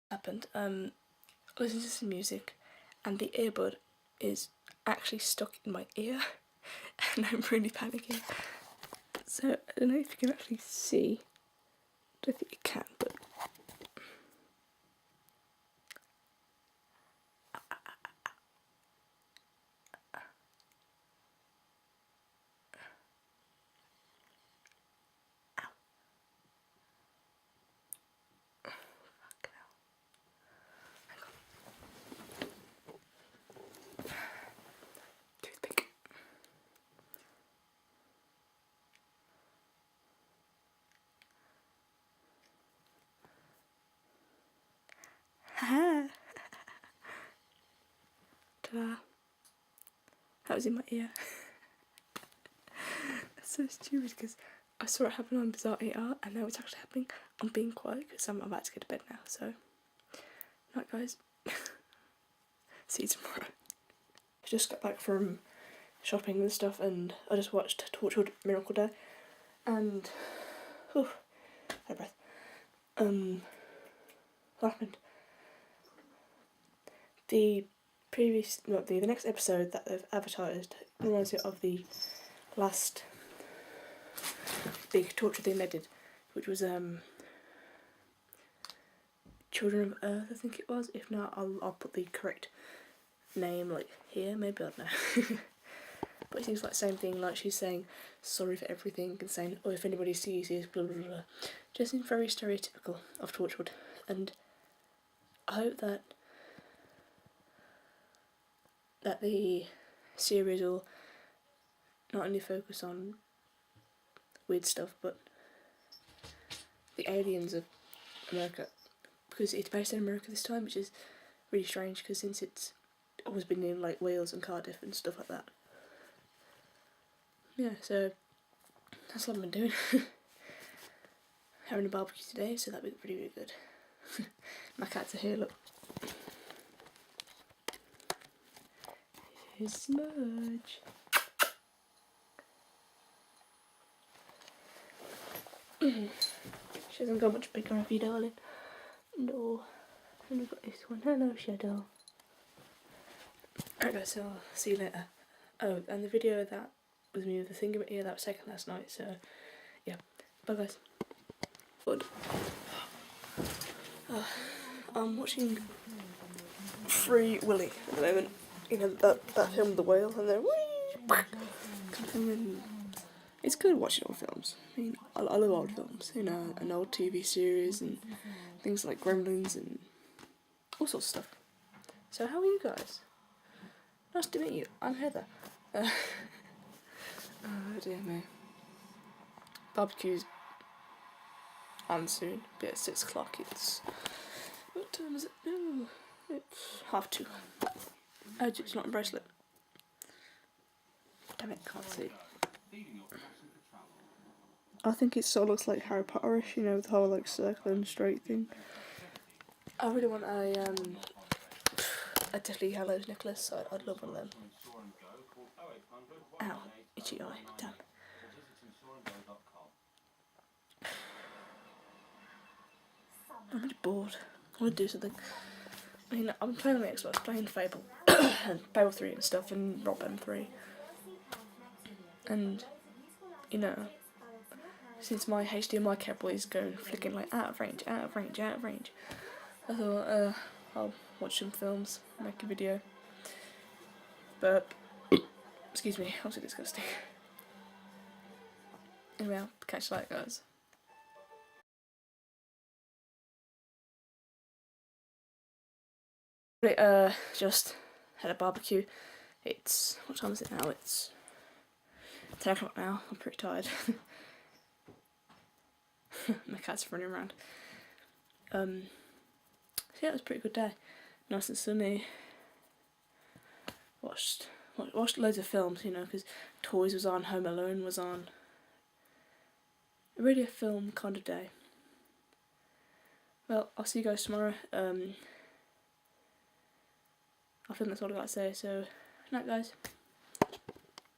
happened. Listening to some music and the earbud is actually stuck in my ear and I'm really panicking. So I don't know if you can actually see. I don't think you can, but toothpick. Ha! Ta-da! That was in my ear. That's so stupid because I saw it happen on Bizarre AR and now it's actually happening. I'm being quiet because I'm about to go to bed now, so night guys. See you tomorrow. I just got back from shopping and stuff and I just watched Torchwood Miracle Day and whew, out of breath. What happened? The next episode that they've advertised reminds me of the last big torture thing they did, which was Children of Earth, I think it was. If not, I'll put the correct name like here, maybe, I don't know. But it seems like the same thing, like she's saying sorry for everything and saying, oh, if anybody sees you, blah blah blah. Just seems very stereotypical of Torchwood, and I hope that the series will not only focus on weird stuff, but the aliens of America, because it's based in America this time, which is really strange, because since it's always been in like Wales and Cardiff and stuff like that. Yeah, so that's what I've been doing. Having a barbecue today, so that'd be pretty, really good. My cats are here, look. Here's Smudge. She hasn't got much bigger, have you, darling? No. And we've got this one. Hello, Shadow. Okay, so I'll see you later. Oh, and the video that was me with the thing in my ear, that was taken last night, so yeah. Bye guys. Good. I'm watching Free Willy at the moment. You know, that film, The Whale, and then and it's good watching old films. I mean, I love old films, you know, an old TV series and things like Gremlins and all sorts of stuff. So how are you guys? Nice to meet you. I'm Heather. Oh dear me. Barbecue's on soon. Be at 6 o'clock. It's... what time is it? No, it's 2:30. Oh, it's not a bracelet. Damn it, can't see. I think it sort of looks like Harry Potterish, you know, with the whole like circle and straight thing. I really want a Deathly Hallows necklace, so I'd love one of them. Ow, itchy eye, damn. I'm really bored. I want to do something. I mean, I'm playing on the Xbox, playing Fable, and Fable 3 and stuff, and Rob M3. And, you know, since my HDMI cable is going flicking like out of range, I thought, I'll watch some films, make a video. But, excuse me, that was disgusting. Anyway, I'll catch you later, guys. Just had a barbecue. It's, what time is it now? It's 10 o'clock now. I'm pretty tired. My cat's running around. So yeah, it was a pretty good day. Nice and sunny. Watched loads of films, you know, because Toys was on, Home Alone was on. Really a film kind of day. Well, I'll see you guys tomorrow. I think that's all I got to say, so, night guys.